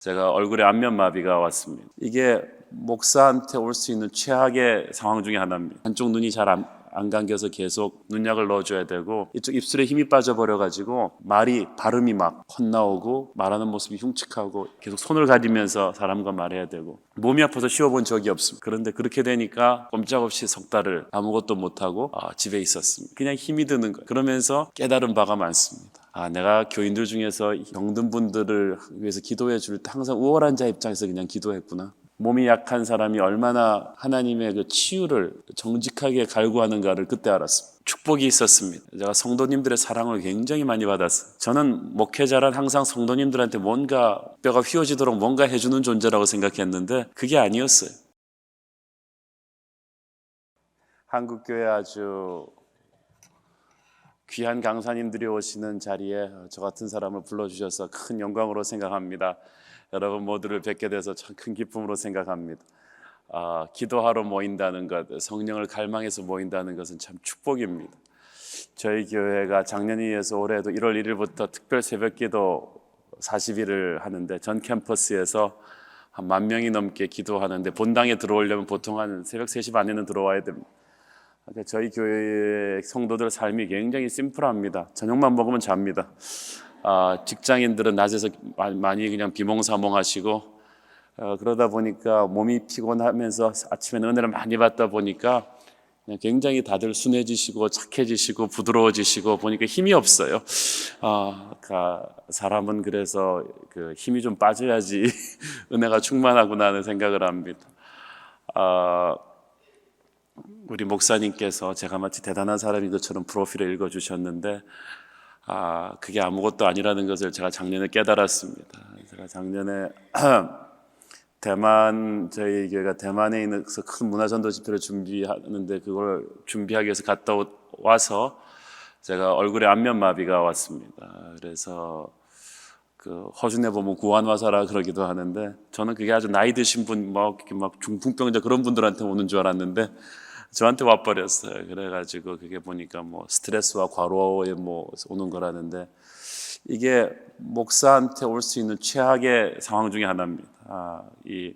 제가 얼굴에 안면마비가 왔습니다. 이게 목사한테 올 수 있는 최악의 상황 중에 하나입니다. 한쪽 눈이 잘 안 감겨서 계속 눈약을 넣어줘야 되고, 이쪽 입술에 힘이 빠져버려가지고 발음이 막 헛나오고 말하는 모습이 흉측하고 계속 손을 가리면서 사람과 말해야 되고, 몸이 아파서 쉬어본 적이 없습니다. 그런데 그렇게 되니까 꼼짝없이 석 달을 아무것도 못하고 집에 있었습니다. 그냥 힘이 드는 거예요. 그러면서 깨달은 바가 많습니다. 내가 교인들 중에서 병든 분들을 위해서 기도해 줄 때 항상 우월한 자 입장에서 그냥 기도했구나. 몸이 약한 사람이 얼마나 하나님의 그 치유를 정직하게 갈구하는가를 그때 알았습니다. 축복이 있었습니다. 제가 성도님들의 사랑을 굉장히 많이 받았어요. 저는 목회자란 항상 성도님들한테 뭔가 뼈가 휘어지도록 뭔가 해주는 존재라고 생각했는데 그게 아니었어요. 한국교회 아주 귀한 강사님들이 오시는 자리에 저 같은 사람을 불러주셔서 큰 영광으로 생각합니다. 여러분 모두를 뵙게 돼서 참 큰 기쁨으로 생각합니다. 기도하러 모인다는 것, 성령을 갈망해서 모인다는 것은 참 축복입니다. 저희 교회가 작년에 이어서 올해도 1월 1일부터 특별 새벽기도 40일을 하는데 전 캠퍼스에서 한 10,000명이 넘게 기도하는데 본당에 들어오려면 보통 한 새벽 3시 반에는 들어와야 됩니다. 저희 교회의 성도들 삶이 굉장히 심플합니다. 저녁만 먹으면 잡니다. 직장인들은 낮에서 많이 그냥 비몽사몽하시고 그러다 보니까 몸이 피곤하면서 아침에는 은혜를 많이 받다 보니까 그냥 굉장히 다들 순해지시고 착해지시고 부드러워지시고 보니까 힘이 없어요. 사람은 그래서 그 힘이 좀 빠져야지 은혜가 충만하구나 하는 생각을 합니다. 우리 목사님께서 제가 마치 대단한 사람인 것처럼 프로필을 읽어주셨는데 그게 아무것도 아니라는 것을 제가 작년에 깨달았습니다. 제가 작년에 저희 교회가 대만에 있어서 큰 문화전도 집회를 준비하는데 그걸 준비하기 위해서 갔다 와서 제가 얼굴에 안면마비가 왔습니다. 그래서 그 허준에 보면 구안화사라 그러기도 하는데 저는 그게 아주 나이 드신 분, 막 중풍병자 그런 분들한테 오는 줄 알았는데 저한테 와버렸어요. 그래가지고 그게 보니까 뭐 스트레스와 과로에 오는 거라는데 이게 목사한테 올 수 있는 최악의 상황 중에 하나입니다. 이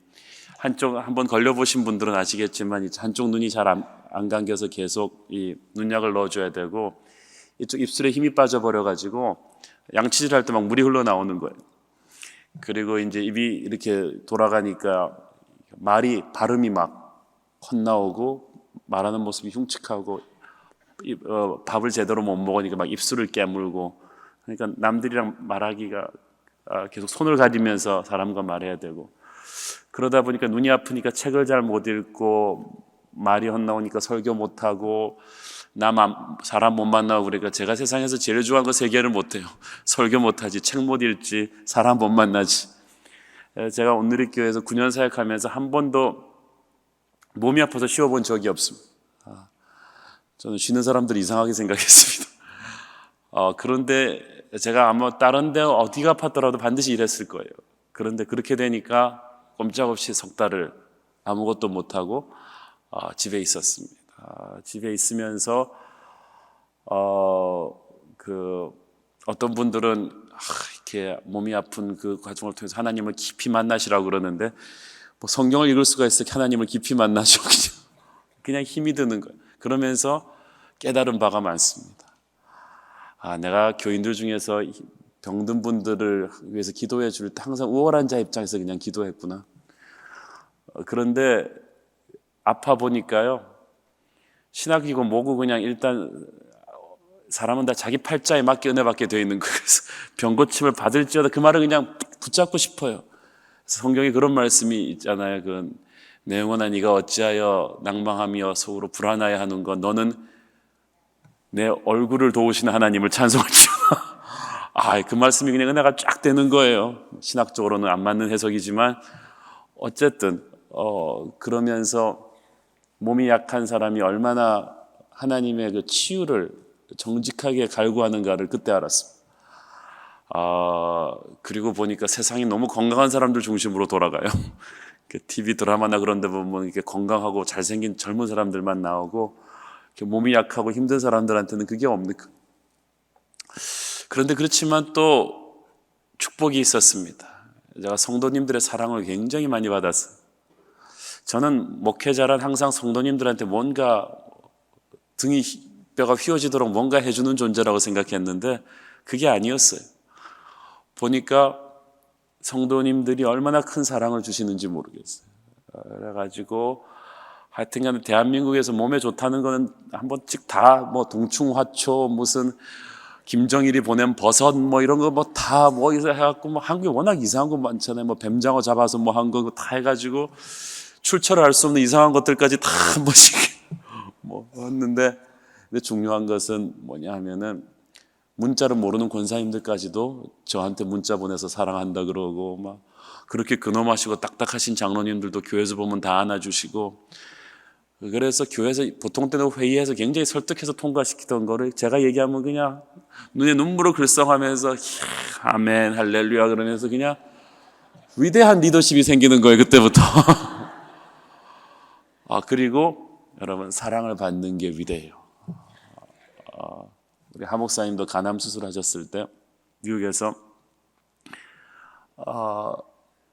한쪽 한번 걸려보신 분들은 아시겠지만 한쪽 눈이 잘 안 감겨서 계속 이 눈약을 넣어줘야 되고 이쪽 입술에 힘이 빠져버려가지고 양치질 할 때 막 물이 흘러나오는 거예요. 그리고 이제 입이 이렇게 돌아가니까 발음이 막 헛나오고 말하는 모습이 흉측하고 밥을 제대로 못 먹으니까 막 입술을 깨물고 그러니까 남들이랑 말하기가 계속 손을 가리면서 사람과 말해야 되고 그러다 보니까 눈이 아프니까 책을 잘 못 읽고 말이 헛나오니까 설교 못하고 사람 못 만나고 그러니까 제가 세상에서 제일 좋아하는 거 3개를 못해요. 설교 못하지, 책 못 읽지, 사람 못 만나지. 제가 온누리교회에서 9년 사역하면서 한 번도 몸이 아파서 쉬어본 적이 없습니다. 저는 쉬는 사람들 이상하게 생각했습니다. 그런데 제가 아마 다른 데 어디가 아팠더라도 반드시 이랬을 거예요. 그런데 그렇게 되니까 꼼짝없이 석 달을 아무것도 못하고 집에 있었습니다. 집에 있으면서 어떤 분들은 이렇게 몸이 아픈 그 과정을 통해서 하나님을 깊이 만나시라고 그러는데 성경을 읽을 수가 있어요. 하나님을 깊이 만나죠. 그냥 힘이 드는 거예요. 그러면서 깨달은 바가 많습니다. 내가 교인들 중에서 병든 분들을 위해서 기도해 줄 때 항상 우월한 자 입장에서 그냥 기도했구나. 그런데 아파 보니까요. 신학이고 뭐고 그냥 일단 사람은 다 자기 팔자에 맞게 은혜 받게 되어 있는 거예요. 그래서 병 고침을 받을지어다 그 말을 그냥 붙잡고 싶어요. 성경에 그런 말씀이 있잖아요. 내 영혼아 네가 어찌하여 낭망하며 속으로 불안하여 하는가. 너는 내 얼굴을 도우시는 하나님을 찬송하죠. 그 말씀이 그냥 은혜가 쫙 되는 거예요. 신학적으로는 안 맞는 해석이지만 어쨌든 그러면서 몸이 약한 사람이 얼마나 하나님의 그 치유를 정직하게 갈구하는가를 그때 알았습니다. 그리고 보니까 세상이 너무 건강한 사람들 중심으로 돌아가요. TV 드라마나 그런 데 보면 이렇게 건강하고 잘생긴 젊은 사람들만 나오고 몸이 약하고 힘든 사람들한테는 그게 없는. 그런데 그렇지만 또 축복이 있었습니다. 제가 성도님들의 사랑을 굉장히 많이 받았어요. 저는 목회자란 항상 성도님들한테 뭔가 뼈가 휘어지도록 뭔가 해주는 존재라고 생각했는데 그게 아니었어요. 보니까 성도님들이 얼마나 큰 사랑을 주시는지 모르겠어요. 그래가지고 하여튼간 대한민국에서 몸에 좋다는 거는 한 번씩 다 뭐 동충하초 무슨 김정일이 보낸 버섯 뭐 이런 거 뭐 다 뭐 해갖고 뭐 한국에 워낙 이상한 거 많잖아요. 뭐 뱀장어 잡아서 뭐 한 거 다 해가지고 출처를 알 수 없는 이상한 것들까지 다 한 번씩 뭐 했는데, 근데 중요한 것은 뭐냐 하면은 문자를 모르는 권사님들까지도 저한테 문자 보내서 사랑한다 그러고 막 그렇게 근엄하시고 딱딱하신 장로님들도 교회에서 보면 다 안아주시고, 그래서 교회에서 보통 때는 회의에서 굉장히 설득해서 통과시키던 거를 제가 얘기하면 그냥 눈에 눈물을 글썽하면서 아멘 할렐루야 그러면서 그냥 위대한 리더십이 생기는 거예요, 그때부터. 그리고 여러분, 사랑을 받는 게 위대해요. 우리 하 목사님도 간암 수술하셨을 때 미국에서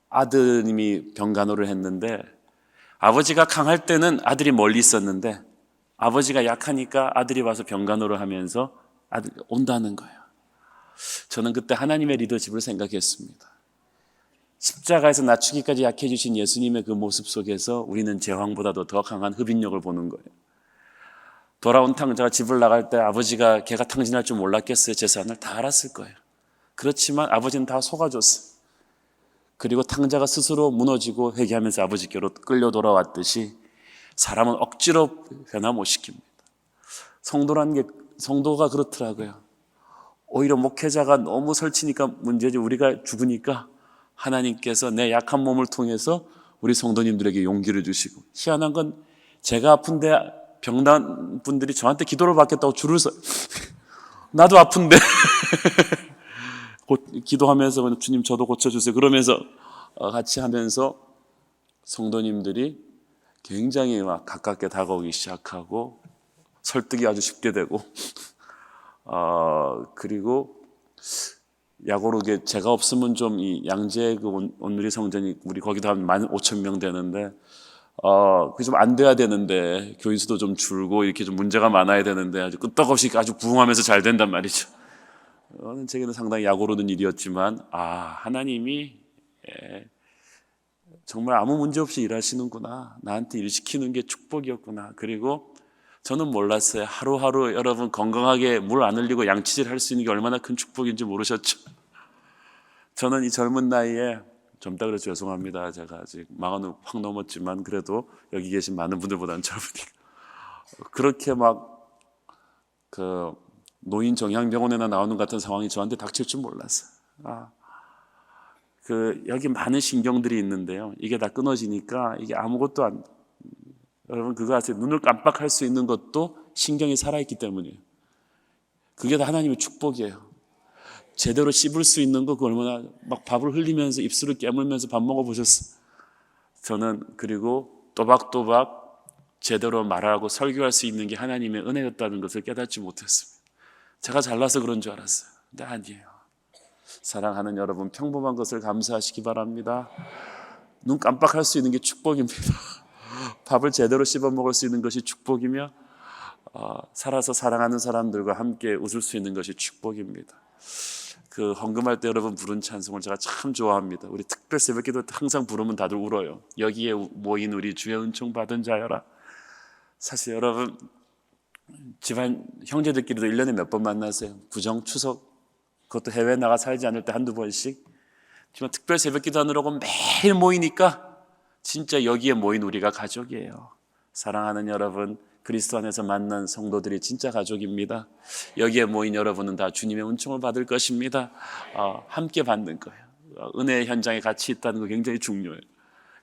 아드님이 병간호를 했는데, 아버지가 강할 때는 아들이 멀리 있었는데 아버지가 약하니까 아들이 와서 병간호를 하면서 아들이 온다는 거예요. 저는 그때 하나님의 리더십을 생각했습니다. 십자가에서 낮추기까지 약해지신 예수님의 그 모습 속에서 우리는 제왕보다도 더 강한 흡인력을 보는 거예요. 돌아온 탕자가 집을 나갈 때 아버지가 걔가 탕진할 줄 몰랐겠어요? 재산을 다 알았을 거예요. 그렇지만 아버지는 다 속아줬어요. 그리고 탕자가 스스로 무너지고 회개하면서 아버지께로 끌려 돌아왔듯이 사람은 억지로 변화 못 시킵니다. 성도가 그렇더라고요. 오히려 목회자가 너무 설치니까 문제지, 우리가 죽으니까 하나님께서 내 약한 몸을 통해서 우리 성도님들에게 용기를 주시고, 희한한 건 제가 아픈데 병난 분들이 저한테 기도를 받겠다고 줄을 서요. 나도 아픈데 기도하면서 주님 저도 고쳐주세요 그러면서 같이 하면서 성도님들이 굉장히 막 가깝게 다가오기 시작하고 설득이 아주 쉽게 되고 그리고 약오르게 제가 없으면 좀 이 양재 그 온누리 성전이 우리 거기도 한 15,000명 되는데 그게 좀 안 돼야 되는데 교인 수도 좀 줄고 이렇게 좀 문제가 많아야 되는데 아주 끄떡없이 아주 부흥하면서 잘 된단 말이죠. 제게는 상당히 약오르는 일이었지만 하나님이 정말 아무 문제 없이 일하시는구나, 나한테 일 시키는 게 축복이었구나. 그리고 저는 몰랐어요. 하루하루 여러분 건강하게 물 안 흘리고 양치질 할 수 있는 게 얼마나 큰 축복인지 모르셨죠? 저는 이 젊은 나이에, 젊다 그래서 죄송합니다, 제가 아직 40을 확 넘었지만 그래도 여기 계신 많은 분들보다는 젊으니까 그렇게 막 노인 정향병원에나 나오는 같은 상황이 저한테 닥칠 줄 몰랐어요. 여기 많은 신경들이 있는데요, 이게 다 끊어지니까 이게 아무것도 여러분 그거 아세요? 눈을 깜빡할 수 있는 것도 신경이 살아있기 때문이에요. 그게 다 하나님의 축복이에요. 제대로 씹을 수 있는 거, 그 얼마나 막 밥을 흘리면서 입술을 깨물면서 밥 먹어보셨어요? 저는 그리고 또박또박 제대로 말하고 설교할 수 있는 게 하나님의 은혜였다는 것을 깨닫지 못했습니다. 제가 잘나서 그런 줄 알았어요. 근데 아니에요. 사랑하는 여러분, 평범한 것을 감사하시기 바랍니다. 눈 깜빡할 수 있는 게 축복입니다. 밥을 제대로 씹어 먹을 수 있는 것이 축복이며 살아서 사랑하는 사람들과 함께 웃을 수 있는 것이 축복입니다. 그 헌금할 때 여러분 부른 찬송을 제가 참 좋아합니다. 우리 특별 새벽기도 항상 부르면 다들 울어요. 여기에 모인 우리 주의 은총 받은 자여라. 사실 여러분 집안 형제들끼리도 1년에 몇 번 만나세요? 구정, 추석, 그것도 해외 나가 살지 않을 때 한두 번씩. 지금 특별 새벽기도 하느라고 매일 모이니까 진짜 여기에 모인 우리가 가족이에요. 사랑하는 여러분, 그리스도 안에서 만난 성도들이 진짜 가족입니다. 여기에 모인 여러분은 다 주님의 은총을 받을 것입니다. 함께 받는 거예요. 은혜의 현장에 같이 있다는 거 굉장히 중요해요.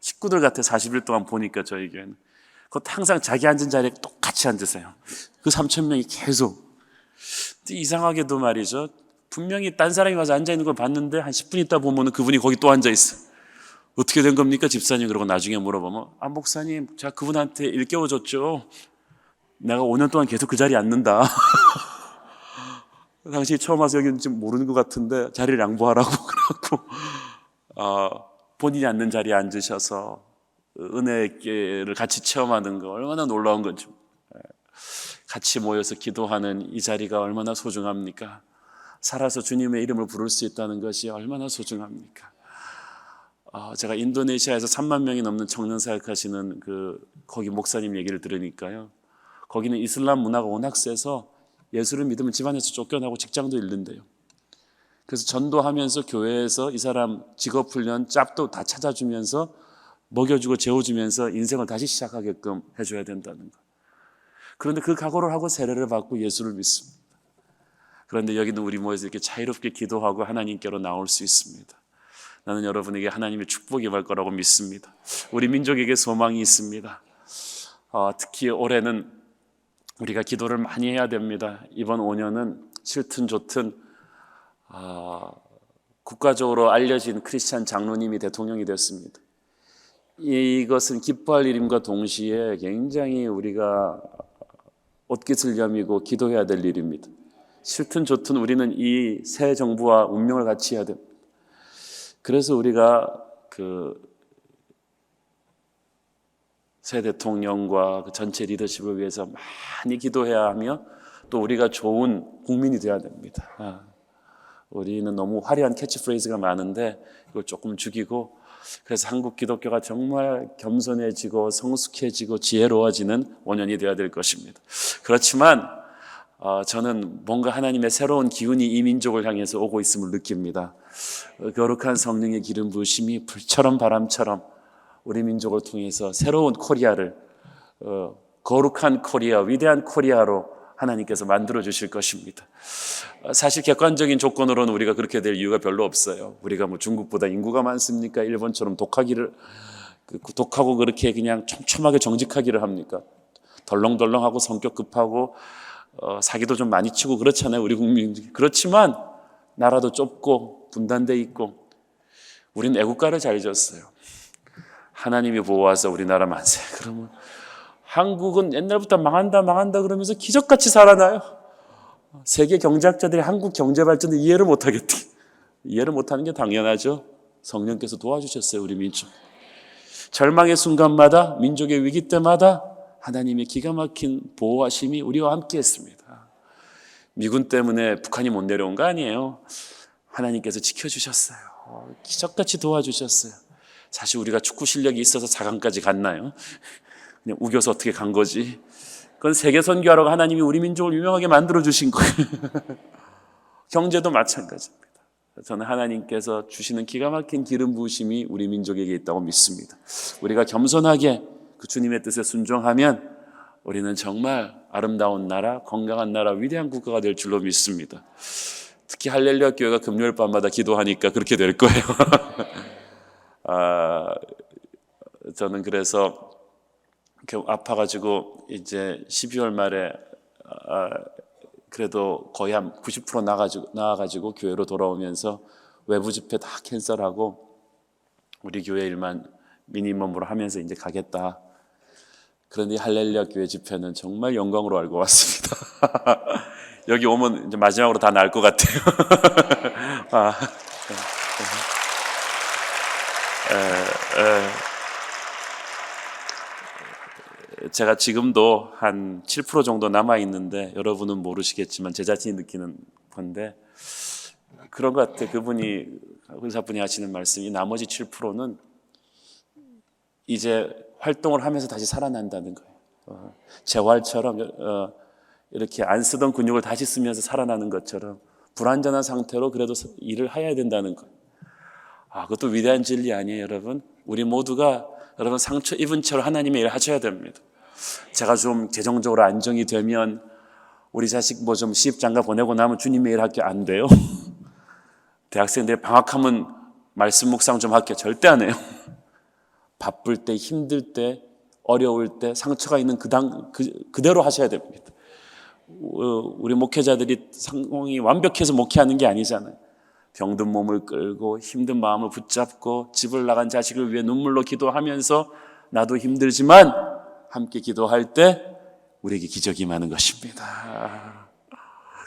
식구들 같아. 40일 동안 보니까 저희 교회는 그것도 항상 자기 앉은 자리에 똑같이 앉으세요. 그 3,000명이 계속. 이상하게도 말이죠, 분명히 딴 사람이 와서 앉아있는 걸 봤는데 한 10분 있다 보면 그분이 거기 또 앉아있어요. 어떻게 된 겁니까 집사님? 그러고 나중에 물어보면 목사님 제가 그분한테 일깨워줬죠. 내가 5년 동안 계속 그 자리에 앉는다. 당신이 처음 와서 여기는 지금 모르는 것 같은데 자리를 양보하라고. 그러고 본인이 앉는 자리에 앉으셔서 은혜를 같이 체험하는 거 얼마나 놀라운 건지, 같이 모여서 기도하는 이 자리가 얼마나 소중합니까? 살아서 주님의 이름을 부를 수 있다는 것이 얼마나 소중합니까? 제가 인도네시아에서 3만 명이 넘는 청년 사역하시는 거기 목사님 얘기를 들으니까요, 거기는 이슬람 문화가 워낙 세서 예수를 믿으면 집안에서 쫓겨나고 직장도 잃는데요. 그래서 전도하면서 교회에서 이 사람 직업훈련 짭도 다 찾아주면서 먹여주고 재워주면서 인생을 다시 시작하게끔 해줘야 된다는 것. 그런데 그 각오를 하고 세례를 받고 예수를 믿습니다. 그런데 여기는 우리 모여서 이렇게 자유롭게 기도하고 하나님께로 나올 수 있습니다. 나는 여러분에게 하나님의 축복이 임할 거라고 믿습니다. 우리 민족에게 소망이 있습니다. 특히 올해는 우리가 기도를 많이 해야 됩니다. 이번 5년은 싫든 좋든 국가적으로 알려진 크리스찬 장로님이 대통령이 됐습니다. 이것은 기뻐할 일임과 동시에 굉장히 우리가 옷깃을 여미고 기도해야 될 일입니다. 싫든 좋든 우리는 이 새 정부와 운명을 같이 해야 됩니다. 그래서 우리가 새 대통령과 전체 리더십을 위해서 많이 기도해야 하며, 또 우리가 좋은 국민이 되어야 됩니다. 우리는 너무 화려한 캐치프레이즈가 많은데 이걸 조금 죽이고, 그래서 한국 기독교가 정말 겸손해지고 성숙해지고 지혜로워지는 5년이 되어야 될 것입니다. 그렇지만 저는 뭔가 하나님의 새로운 기운이 이 민족을 향해서 오고 있음을 느낍니다. 거룩한 성령의 기름 부으심이 불처럼 바람처럼 우리 민족을 통해서 새로운 코리아를, 거룩한 코리아, 위대한 코리아로 하나님께서 만들어 주실 것입니다. 사실 객관적인 조건으로는 우리가 그렇게 될 이유가 별로 없어요. 우리가 뭐 중국보다 인구가 많습니까? 일본처럼 독하고 그렇게 그냥 촘촘하게 정직하기를 합니까? 덜렁덜렁하고 성격 급하고 사기도 좀 많이 치고 그렇잖아요, 우리 국민들이. 그렇지만 나라도 좁고 분단돼 있고 우리는 애국가를 잘 지었어요. 하나님이 보호하사 우리나라 만세. 그러면 한국은 옛날부터 망한다 그러면서 기적같이 살아나요. 세계 경제학자들이 한국 경제 발전을 이해를 못하겠대. 이해를 못하는 게 당연하죠. 성령께서 도와주셨어요, 우리 민족. 절망의 순간마다, 민족의 위기 때마다 하나님의 기가 막힌 보호하심이 우리와 함께 했습니다. 미군 때문에 북한이 못 내려온 거 아니에요. 하나님께서 지켜주셨어요. 기적같이 도와주셨어요. 사실 우리가 축구 실력이 있어서 4강까지 갔나요? 그냥 우겨서 어떻게 간 거지. 그건 세계 선교하러 하나님이 우리 민족을 유명하게 만들어 주신 거예요. 경제도 마찬가지입니다. 저는 하나님께서 주시는 기가 막힌 기름 부으심이 우리 민족에게 있다고 믿습니다. 우리가 겸손하게 그 주님의 뜻에 순종하면 우리는 정말 아름다운 나라, 건강한 나라, 위대한 국가가 될 줄로 믿습니다. 특히 할렐루야 교회가 금요일 밤마다 기도하니까 그렇게 될 거예요. 저는 그래서 아파가지고 이제 12월 말에 그래도 거의 한 90% 나와가지고 교회로 돌아오면서 외부 집회 다 캔슬하고 우리 교회 일만 미니멈으로 하면서 이제 가겠다. 그런데 할렐루야 교회 집회는 정말 영광으로 알고 왔습니다. 여기 오면 이제 마지막으로 다 나을 것 같아요. 제가 지금도 한 7% 정도 남아있는데 여러분은 모르시겠지만 제 자신이 느끼는 건데 그런 것 같아요. 그분이, 의사분이 하시는 말씀이 나머지 7%는 이제 활동을 하면서 다시 살아난다는 거예요. 재활처럼 이렇게 안 쓰던 근육을 다시 쓰면서 살아나는 것처럼 불완전한 상태로 그래도 일을 해야 된다는 거예요. 그것도 위대한 진리 아니에요, 여러분? 우리 모두가 여러분 상처 입은 채로 하나님의 일을 하셔야 됩니다. 제가 좀 재정적으로 안정이 되면 우리 자식 뭐 좀 시집장가 보내고 나면 주님의 일 할게 안 돼요. 대학생들이 방학하면 말씀 묵상 좀 할게 절대 안 해요. 바쁠 때, 힘들 때, 어려울 때, 상처가 있는 그대로 하셔야 됩니다. 우리 목회자들이 상황이 완벽해서 목회하는 게 아니잖아요. 병든 몸을 끌고 힘든 마음을 붙잡고 집을 나간 자식을 위해 눈물로 기도하면서 나도 힘들지만 함께 기도할 때 우리에게 기적이 임하는 것입니다.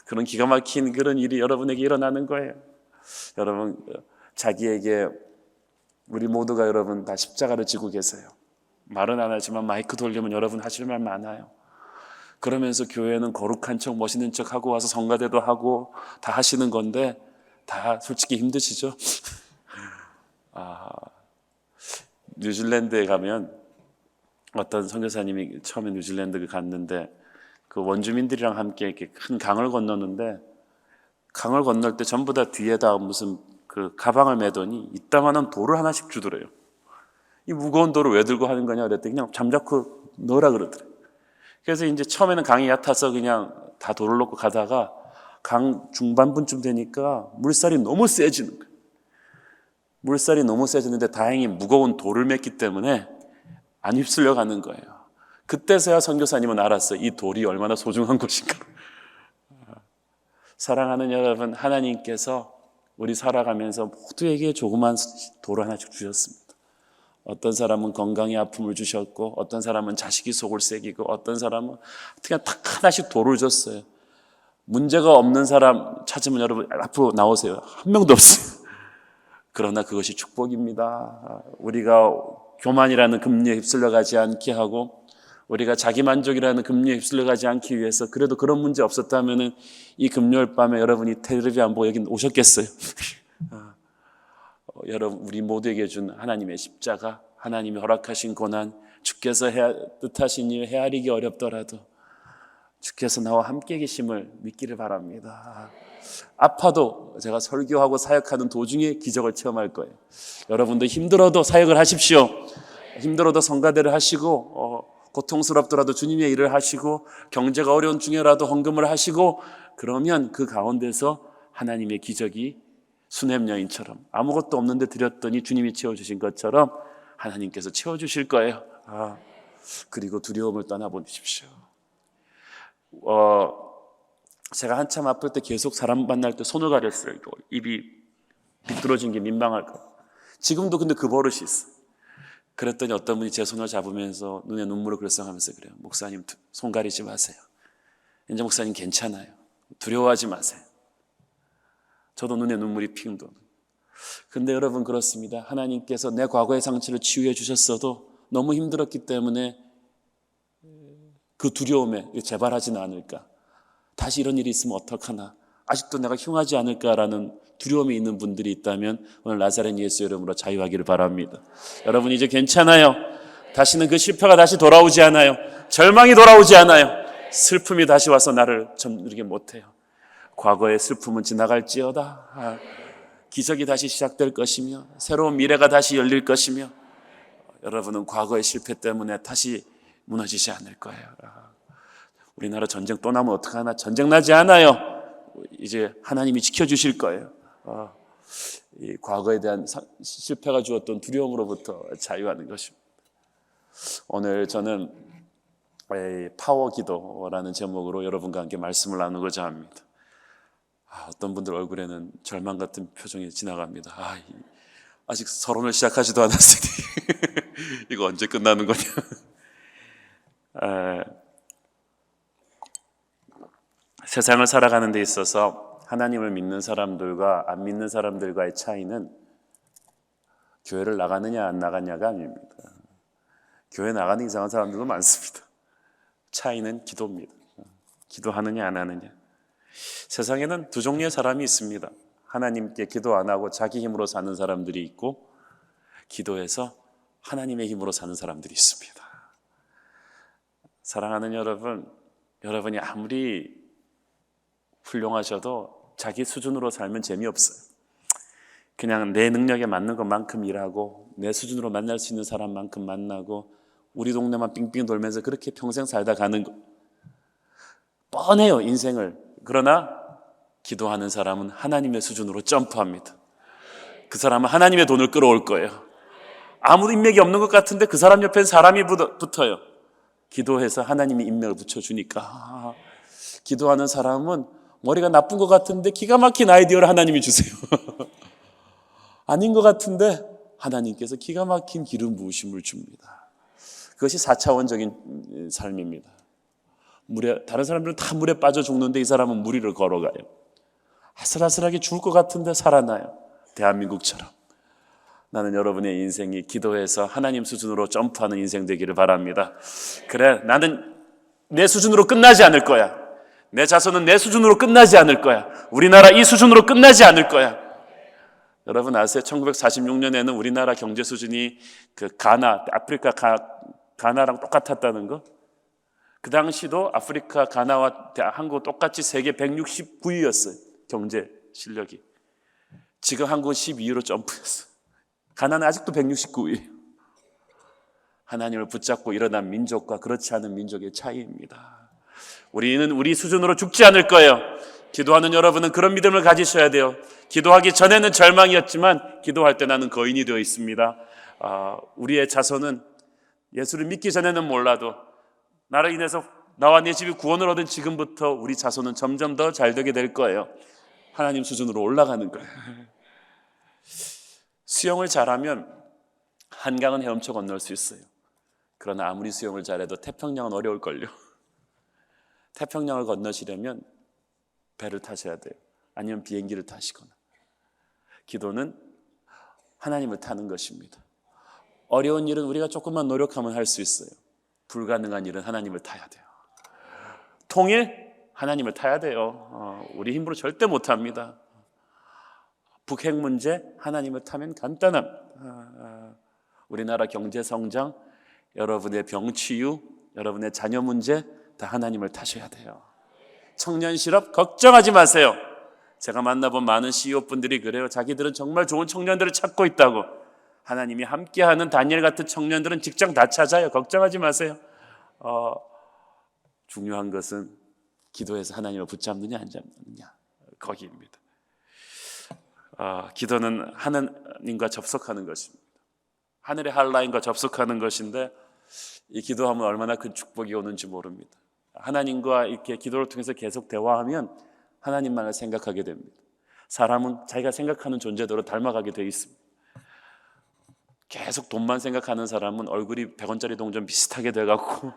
그런 기가 막힌 그런 일이 여러분에게 일어나는 거예요. 여러분, 자기에게 우리 모두가 여러분 다 십자가를 지고 계세요. 말은 안 하지만 마이크 돌리면 여러분 하실 말 많아요. 그러면서 교회는 거룩한 척 멋있는 척 하고 와서 성가대도 하고 다 하시는 건데 다 솔직히 힘드시죠? 뉴질랜드에 가면 어떤 선교사님이 처음에 뉴질랜드 갔는데 그 원주민들이랑 함께 이렇게 큰 강을 건너는데 강을 건널 때 전부 다 뒤에다 무슨 그 가방을 매더니 이따만한 돌을 하나씩 주더래요. 이 무거운 돌을 왜 들고 하는 거냐 그랬더니 그냥 잠자코 넣으라 그러더래요. 그래서 이제 처음에는 강이 얕아서 그냥 다 돌을 놓고 가다가 강 중반부쯤 되니까 물살이 너무 세지는 거예요. 물살이 너무 세졌는데 다행히 무거운 돌을 맸기 때문에 안 휩쓸려 가는 거예요. 그때서야 선교사님은 알았어요. 이 돌이 얼마나 소중한 것인가. 사랑하는 여러분, 하나님께서 우리 살아가면서 모두에게 조그만 돌을 하나씩 주셨습니다. 어떤 사람은 건강의 아픔을 주셨고, 어떤 사람은 자식이 속을 새기고, 어떤 사람은 그냥 딱 하나씩 돌을 줬어요. 문제가 없는 사람 찾으면 여러분 앞으로 나오세요. 한 명도 없어요. 그러나 그것이 축복입니다. 우리가 교만이라는 금리에 휩쓸려가지 않게 하고, 우리가 자기만족이라는 금리에 휩쓸려가지 않기 위해서 그래도 그런 문제 없었다면 이 금요일 밤에 여러분이 텔레비전 안 보고 여기 오셨겠어요? 여러분, 우리 모두에게 준 하나님의 십자가, 하나님이 허락하신 고난, 주께서 뜻하신 일 헤아리기 어렵더라도 주께서 나와 함께 계심을 믿기를 바랍니다. 아파도 제가 설교하고 사역하는 도중에 기적을 체험할 거예요. 여러분도 힘들어도 사역을 하십시오. 힘들어도 성가대를 하시고 고통스럽더라도 주님의 일을 하시고 경제가 어려운 중에라도 헌금을 하시고 그러면 그 가운데서 하나님의 기적이 수넴 여인처럼 아무것도 없는데 드렸더니 주님이 채워주신 것처럼 하나님께서 채워주실 거예요. 그리고 두려움을 떠나보십시오. 제가 한참 아플 때 계속 사람 만날 때 손을 가렸어요. 입이 비뚤어진 게 민망할까. 지금도 근데 그 버릇이 있어. 그랬더니 어떤 분이 제 손을 잡으면서 눈에 눈물을 글썽하면서 그래요. 목사님 손 가리지 마세요. 이제 목사님 괜찮아요. 두려워하지 마세요. 저도 눈에 눈물이 핑 도는. 근데 여러분 그렇습니다. 하나님께서 내 과거의 상처를 치유해 주셨어도 너무 힘들었기 때문에 그 두려움에 재발하지는 않을까. 다시 이런 일이 있으면 어떡하나. 아직도 내가 흉하지 않을까라는 두려움이 있는 분들이 있다면 오늘 나사렛 예수 이름으로 자유하기를 바랍니다. 여러분 이제 괜찮아요. 다시는 그 실패가 다시 돌아오지 않아요. 절망이 돌아오지 않아요. 슬픔이 다시 와서 나를 잠들게 못해요. 과거의 슬픔은 지나갈지어다. 기적이 다시 시작될 것이며 새로운 미래가 다시 열릴 것이며 여러분은 과거의 실패 때문에 다시 무너지지 않을 거예요. 우리나라 전쟁 또 나면 어떡하나. 전쟁 나지 않아요. 이제 하나님이 지켜주실 거예요. 이 과거에 대한 실패가 주었던 두려움으로부터 자유하는 것입니다. 오늘 저는 파워 기도라는 제목으로 여러분과 함께 말씀을 나누고자 합니다. 어떤 분들 얼굴에는 절망 같은 표정이 지나갑니다. 아직 서론을 시작하지도 않았으니 이거 언제 끝나는 거냐. 세상을 살아가는 데 있어서 하나님을 믿는 사람들과 안 믿는 사람들과의 차이는 교회를 나가느냐 안 나가냐가 아닙니다. 교회 나가는 이상한 사람들도 많습니다. 차이는 기도입니다. 기도하느냐 안 하느냐. 세상에는 두 종류의 사람이 있습니다. 하나님께 기도 안 하고 자기 힘으로 사는 사람들이 있고 기도해서 하나님의 힘으로 사는 사람들이 있습니다. 사랑하는 여러분, 여러분이 아무리 훌륭하셔도 자기 수준으로 살면 재미없어요. 그냥 내 능력에 맞는 것만큼 일하고 내 수준으로 만날 수 있는 사람만큼 만나고 우리 동네만 빙빙 돌면서 그렇게 평생 살다 가는 거 뻔해요, 인생을. 그러나 기도하는 사람은 하나님의 수준으로 점프합니다. 그 사람은 하나님의 돈을 끌어올 거예요. 아무 인맥이 없는 것 같은데 그 사람 옆엔 사람이 붙어요. 기도해서 하나님이 인맥을 붙여주니까. 기도하는 사람은 머리가 나쁜 것 같은데 기가 막힌 아이디어를 하나님이 주세요. 아닌 것 같은데 하나님께서 기가 막힌 기름 부으심을 줍니다. 그것이 4차원적인 삶입니다. 다른 사람들은 다 물에 빠져 죽는데 이 사람은 물 위를 걸어가요. 아슬아슬하게 죽을 것 같은데 살아나요. 대한민국처럼. 나는 여러분의 인생이 기도해서 하나님 수준으로 점프하는 인생 되기를 바랍니다. 그래, 나는 내 수준으로 끝나지 않을 거야. 내 자손은 내 수준으로 끝나지 않을 거야. 우리나라 이 수준으로 끝나지 않을 거야. 여러분 아세요? 1946년에는 우리나라 경제 수준이 그 아프리카 가나랑 똑같았다는 거? 그 당시도 아프리카 가나와 한국 똑같이 세계 169위였어요. 경제 실력이. 지금 한국은 12위로 점프했어. 가나는 아직도 169위. 하나님을 붙잡고 일어난 민족과 그렇지 않은 민족의 차이입니다. 우리는 우리 수준으로 죽지 않을 거예요. 기도하는 여러분은 그런 믿음을 가지셔야 돼요. 기도하기 전에는 절망이었지만 기도할 때 나는 거인이 되어 있습니다. 우리의 자손은 예수를 믿기 전에는 몰라도 나로 인해서 나와 내 집이 구원을 얻은 지금부터 우리 자손은 점점 더 잘 되게 될 거예요. 하나님 수준으로 올라가는 거예요. 수영을 잘하면 한강은 헤엄쳐 건널 수 있어요. 그러나 아무리 수영을 잘해도 태평양은 어려울걸요. 태평양을 건너시려면 배를 타셔야 돼요. 아니면 비행기를 타시거나. 기도는 하나님을 타는 것입니다. 어려운 일은 우리가 조금만 노력하면 할 수 있어요. 불가능한 일은 하나님을 타야 돼요. 통일? 하나님을 타야 돼요. 우리 힘으로 절대 못합니다. 북핵 문제? 하나님을 타면 간단합니다. 우리나라 경제 성장, 여러분의 병 치유, 여러분의 자녀 문제 다 하나님을 타셔야 돼요. 청년 실업 걱정하지 마세요. 제가 만나본 많은 CEO분들이 그래요. 자기들은 정말 좋은 청년들을 찾고 있다고. 하나님이 함께하는 다니엘 같은 청년들은 직장 다 찾아요. 걱정하지 마세요. 중요한 것은 기도해서 하나님을 붙잡느냐 안 잡느냐 거기입니다. 기도는 하나님과 접속하는 것입니다. 하늘의 한라인과 접속하는 것인데 이 기도하면 얼마나 큰 축복이 오는지 모릅니다. 하나님과 이렇게 기도를 통해서 계속 대화하면 하나님만을 생각하게 됩니다. 사람은 자기가 생각하는 존재대로 닮아가게 되어 있습니다. 계속 돈만 생각하는 사람은 얼굴이 100원짜리 동전 비슷하게 돼갖고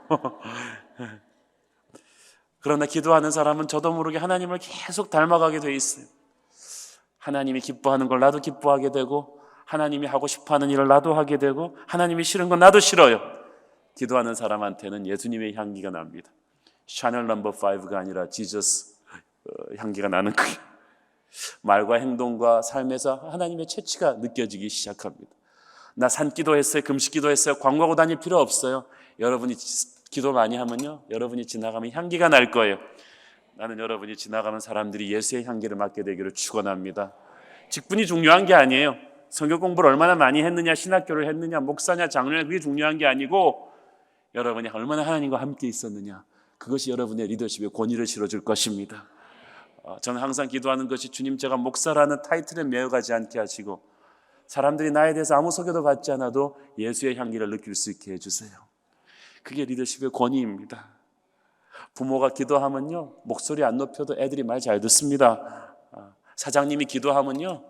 그러나 기도하는 사람은 저도 모르게 하나님을 계속 닮아가게 되어 있어요. 하나님이 기뻐하는 걸 나도 기뻐하게 되고 하나님이 하고 싶어하는 일을 나도 하게 되고 하나님이 싫은 건 나도 싫어요. 기도하는 사람한테는 예수님의 향기가 납니다. 샤넬 넘버 5가 아니라 지저스 향기가 나는 거예요. 말과 행동과 삶에서 하나님의 채취가 느껴지기 시작합니다. 나 산기도 했어요. 금식기도 했어요. 광고하고 다닐 필요 없어요. 여러분이 기도 많이 하면요, 여러분이 지나가면 향기가 날 거예요. 나는 여러분이 지나가는 사람들이 예수의 향기를 맡게 되기를 축원합니다. 직분이 중요한 게 아니에요. 성경 공부를 얼마나 많이 했느냐, 신학교를 했느냐, 목사냐, 장로냐, 그게 중요한 게 아니고 여러분이 얼마나 하나님과 함께 있었느냐, 그것이 여러분의 리더십에 권위를 실어줄 것입니다. 저는 항상 기도하는 것이 주님, 제가 목사라는 타이틀에 매여가지 않게 하시고 사람들이 나에 대해서 아무 소개도 받지 않아도 예수의 향기를 느낄 수 있게 해주세요. 그게 리더십의 권위입니다. 부모가 기도하면요, 목소리 안 높여도 애들이 말 잘 듣습니다. 사장님이 기도하면요,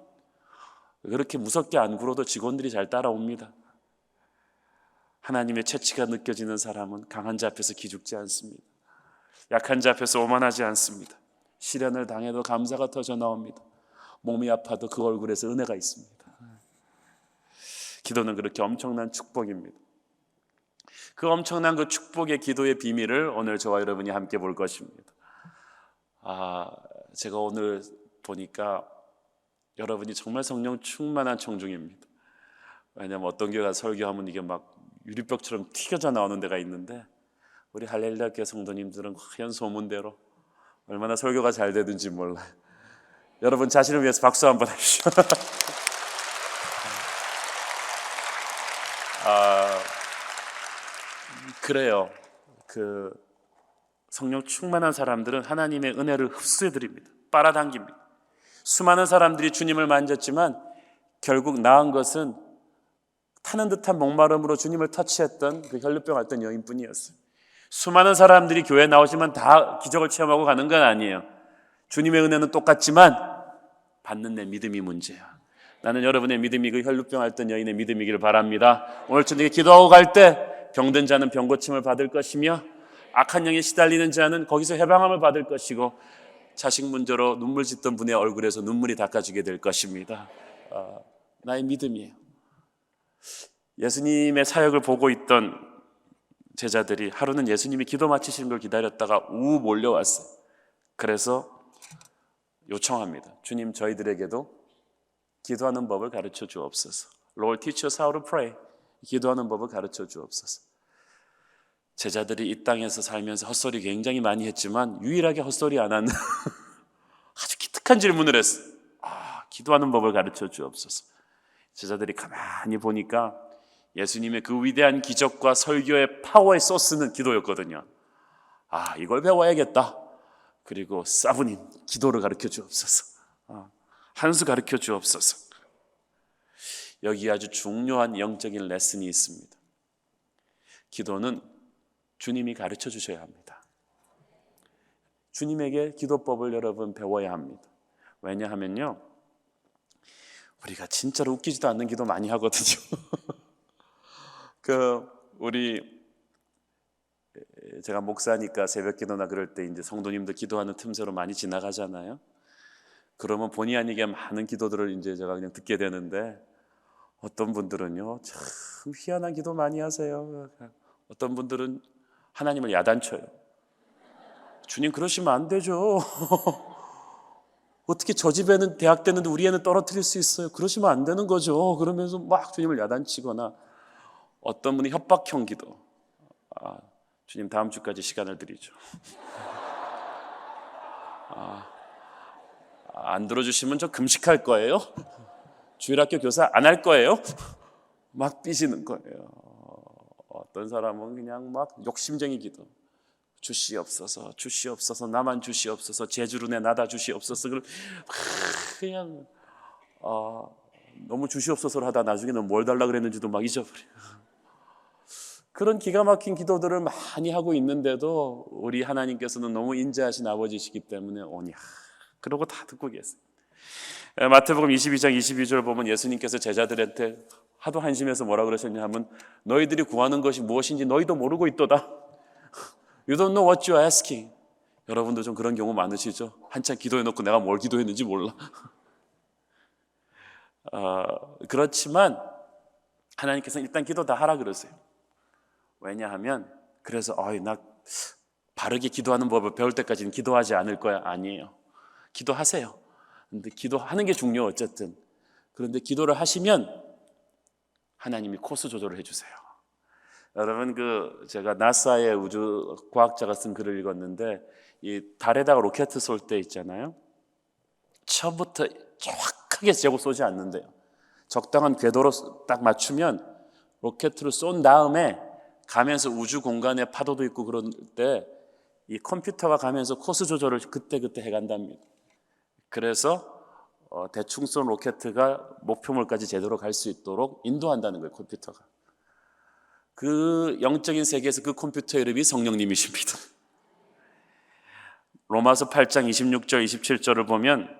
그렇게 무섭게 안 굴어도 직원들이 잘 따라옵니다. 하나님의 채취가 느껴지는 사람은 강한 자 앞에서 기죽지 않습니다. 약한 자 앞에서 오만하지 않습니다. 시련을 당해도 감사가 터져 나옵니다. 몸이 아파도 그 얼굴에서 은혜가 있습니다. 기도는 그렇게 엄청난 축복입니다. 그 엄청난 그 축복의 기도의 비밀을 오늘 저와 여러분이 함께 볼 것입니다. 제가 오늘 보니까 여러분이 정말 성령 충만한 청중입니다. 왜냐하면 어떤 교회가 설교하면 이게 막 유리벽처럼 튀겨져 나오는 데가 있는데 우리 할렐루야 교회 성도님들은 과연 소문대로 얼마나 설교가 잘 되든지 몰라요. 여러분 자신을 위해서 박수 한번 해주시죠. 그래요. 그 성령 충만한 사람들은 하나님의 은혜를 흡수해드립니다. 빨아당깁니다. 수많은 사람들이 주님을 만졌지만 결국 나은 것은 타는 듯한 목마름으로 주님을 터치했던 그 혈루병 앓던 여인뿐이었어요. 수많은 사람들이 교회에 나오지만 다 기적을 체험하고 가는 건 아니에요. 주님의 은혜는 똑같지만 받는 내 믿음이 문제야. 나는 여러분의 믿음이 그 혈루병 앓던 여인의 믿음이기를 바랍니다. 오늘 저녁에 기도하고 갈 때 병든 자는 병고침을 받을 것이며 악한 영에 시달리는 자는 거기서 해방함을 받을 것이고 자식 문제로 눈물 짓던 분의 얼굴에서 눈물이 닦아지게 될 것입니다. 나의 믿음이에요. 예수님의 사역을 보고 있던 제자들이 하루는 예수님이 기도 마치시는 걸 기다렸다가 우 몰려왔어요. 그래서 요청합니다. 주님, 저희들에게도 기도하는 법을 가르쳐 주옵소서. Lord, teach us how to pray. 기도하는 법을 가르쳐 주옵소서. 제자들이 이 땅에서 살면서 헛소리 굉장히 많이 했지만 유일하게 헛소리 안 하는 아주 기특한 질문을 했어요. 기도하는 법을 가르쳐 주옵소서. 제자들이 가만히 보니까 예수님의 그 위대한 기적과 설교의 파워의 소스는 기도였거든요. 이걸 배워야겠다. 그리고 사부님, 기도를 가르쳐 주옵소서. 한 수 가르쳐 주옵소서. 여기 아주 중요한 영적인 레슨이 있습니다. 기도는 주님이 가르쳐 주셔야 합니다. 주님에게 기도법을 여러분 배워야 합니다. 왜냐하면요, 우리가 진짜로 웃기지도 않는 기도 많이 하거든요. 제가 목사니까 새벽 기도나 그럴 때 이제 성도님들 기도하는 틈새로 많이 지나가잖아요. 그러면 본의 아니게 많은 기도들을 이제 제가 그냥 듣게 되는데, 어떤 분들은요, 참 희한한 기도 많이 하세요. 어떤 분들은 하나님을 야단쳐요. 주님, 그러시면 안 되죠. 어떻게 저 집에는 대학 되는데 우리 애는 떨어뜨릴 수 있어요? 그러시면 안 되는 거죠. 그러면서 막 주님을 야단치거나, 어떤 분이 협박형 기도. 주님, 다음 주까지 시간을 드리죠. 안 들어주시면 저 금식할 거예요. 주일학교 교사 안 할 거예요. 막 삐지는 거예요. 어떤 사람은 그냥 막 욕심쟁이 기도. 주시옵소서, 주시옵소서, 나만 주시옵소서, 제주로 내 나다 주시옵소서. 그냥 너무 주시옵소서를 하다 나중에는 뭘 달라 그랬는지도 막 잊어버려요. 그런 기가 막힌 기도들을 많이 하고 있는데도 우리 하나님께서는 너무 인자하신 아버지시기 때문에 그러고 다 듣고 계세요. 마태복음 22장 22절 보면 예수님께서 제자들한테 하도 한심해서 뭐라 그러셨냐 하면, 너희들이 구하는 것이 무엇인지 너희도 모르고 있도다. You don't know what you are asking. 여러분도 좀 그런 경우 많으시죠? 한참 기도해놓고 내가 뭘 기도했는지 몰라. 그렇지만 하나님께서는 일단 기도 다 하라 그러세요. 왜냐하면 그래서 나 바르게 기도하는 법을 배울 때까지는 기도하지 않을 거야. 아니에요. 기도하세요. 근데 기도하는 게 중요해요. 어쨌든. 그런데 기도를 하시면 하나님이 코스 조절을 해주세요. 여러분, 제가 나사의 우주 과학자가 쓴 글을 읽었는데, 이 달에다가 로켓 쏠 때 있잖아요. 처음부터 정확하게 재고 쏘지 않는데요. 적당한 궤도로 딱 맞추면 로켓을 쏜 다음에 가면서 우주 공간에 파도도 있고 그럴 때 이 컴퓨터가 가면서 코스 조절을 그때그때 해간답니다. 그래서 대충 쏜 로켓가 목표물까지 제대로 갈 수 있도록 인도한다는 거예요, 컴퓨터가. 그 영적인 세계에서 그 컴퓨터 이름이 성령님이십니다. 로마서 8장 26절 27절을 보면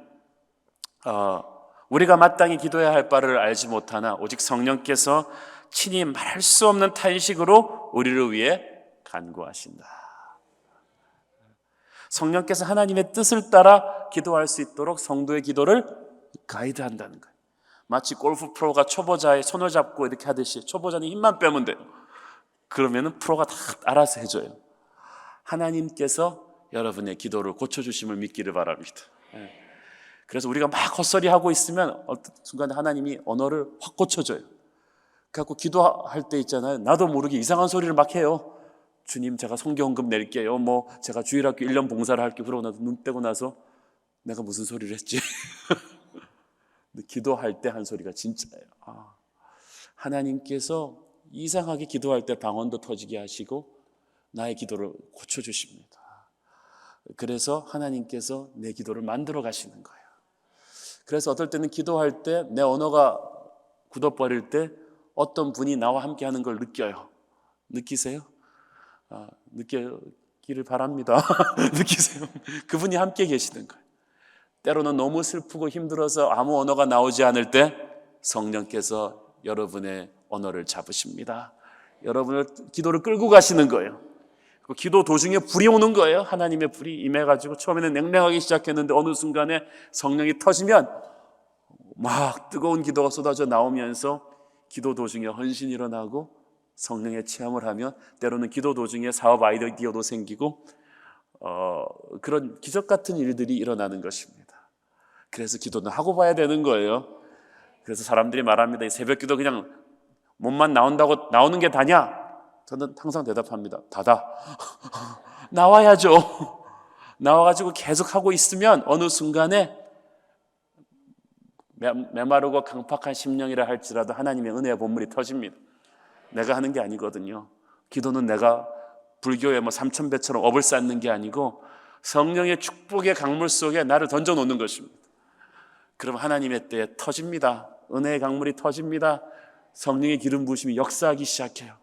우리가 마땅히 기도해야 할 바를 알지 못하나 오직 성령께서 친히 말할 수 없는 탄식으로 우리를 위해 간구하신다. 성령께서 하나님의 뜻을 따라 기도할 수 있도록 성도의 기도를 가이드한다는 거예요. 마치 골프 프로가 초보자의 손을 잡고 이렇게 하듯이 초보자는 힘만 빼면 돼요. 그러면 프로가 다 알아서 해줘요. 하나님께서 여러분의 기도를 고쳐주심을 믿기를 바랍니다. 그래서 우리가 막 헛소리하고 있으면 어떤 순간에 하나님이 언어를 확 고쳐줘요. 그래서 기도할 때 있잖아요. 나도 모르게 이상한 소리를 막 해요. 주님, 제가 성경금 낼게요. 제가 주일학교 1년 봉사를 할게요. 그러고 나서 눈 떼고 나서 내가 무슨 소리를 했지? 근데 기도할 때 한 소리가 진짜예요. 하나님께서 이상하게 기도할 때 방언도 터지게 하시고 나의 기도를 고쳐주십니다. 그래서 하나님께서 내 기도를 만들어 가시는 거예요. 그래서 어떨 때는 기도할 때 내 언어가 굳어버릴 때 어떤 분이 나와 함께 하는 걸 느껴요. 느끼세요? 느끼기를 바랍니다. 느끼세요? 그분이 함께 계시는 거예요. 때로는 너무 슬프고 힘들어서 아무 언어가 나오지 않을 때 성령께서 여러분의 언어를 잡으십니다. 여러분을 기도를 끌고 가시는 거예요. 기도 도중에 불이 오는 거예요. 하나님의 불이 임해가지고 처음에는 냉랭하기 시작했는데 어느 순간에 성령이 터지면 막 뜨거운 기도가 쏟아져 나오면서 기도 도중에 헌신이 일어나고 성령의 체험을 하면 때로는 기도 도중에 사업 아이디어도 생기고 그런 기적 같은 일들이 일어나는 것입니다. 그래서 기도는 하고 봐야 되는 거예요. 그래서 사람들이 말합니다. 이 새벽 기도 그냥 몸만 나온다고 나오는 게 다냐? 저는 항상 대답합니다. 다다. 나와야죠. 나와가지고 계속 하고 있으면 어느 순간에 메마르고 강팍한 심령이라 할지라도 하나님의 은혜의 본물이 터집니다. 내가 하는 게 아니거든요. 기도는 내가 불교의 3000배처럼 업을 쌓는 게 아니고 성령의 축복의 강물 속에 나를 던져놓는 것입니다. 그럼 하나님의 때에 터집니다. 은혜의 강물이 터집니다. 성령의 기름 부으심이 역사하기 시작해요.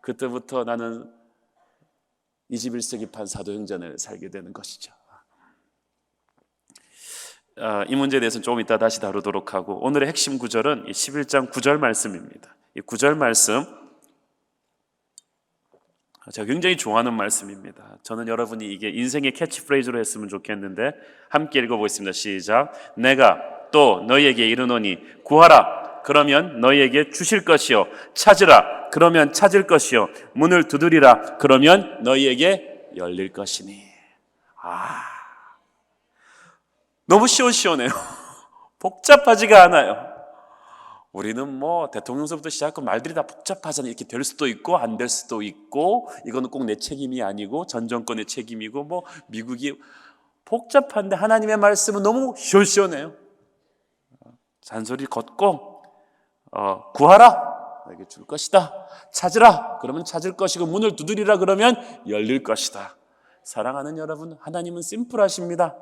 그때부터 나는 21세기판 사도행전을 살게 되는 것이죠. 이 문제에 대해서는 조금 이따 다시 다루도록 하고, 오늘의 핵심 구절은 11장 9절 말씀입니다. 이 9절 말씀 제가 굉장히 좋아하는 말씀입니다. 저는 여러분이 이게 인생의 캐치프레이즈로 했으면 좋겠는데 함께 읽어보겠습니다. 시작. 내가 또 너희에게 이르노니 구하라 그러면 너희에게 주실 것이요 찾으라 그러면 찾을 것이요 문을 두드리라 그러면 너희에게 열릴 것이니. 너무 시원시원해요. 복잡하지가 않아요. 우리는 대통령서부터 시작하고 말들이 다 복잡하잖아요. 이렇게 될 수도 있고 안 될 수도 있고 이거는 꼭 내 책임이 아니고 전 정권의 책임이고 미국이 복잡한데 하나님의 말씀은 너무 시원시원해요. 잔소리 걷고 구하라 너에게 줄 것이다. 찾으라 그러면 찾을 것이고 문을 두드리라 그러면 열릴 것이다. 사랑하는 여러분, 하나님은 심플하십니다.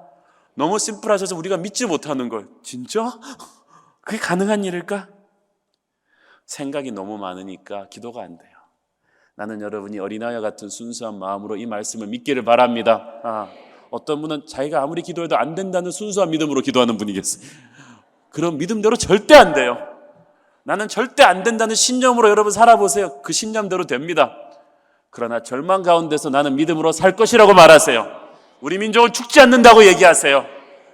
너무 심플하셔서 우리가 믿지 못하는 거예요. 진짜? 그게 가능한 일일까? 생각이 너무 많으니까 기도가 안 돼요. 나는 여러분이 어린아이와 같은 순수한 마음으로 이 말씀을 믿기를 바랍니다. 어떤 분은 자기가 아무리 기도해도 안 된다는 순수한 믿음으로 기도하는 분이겠어요. 그런 믿음대로 절대 안 돼요. 나는 절대 안 된다는 신념으로 여러분 살아보세요. 그 신념대로 됩니다. 그러나 절망 가운데서 나는 믿음으로 살 것이라고 말하세요. 우리 민족은 죽지 않는다고 얘기하세요.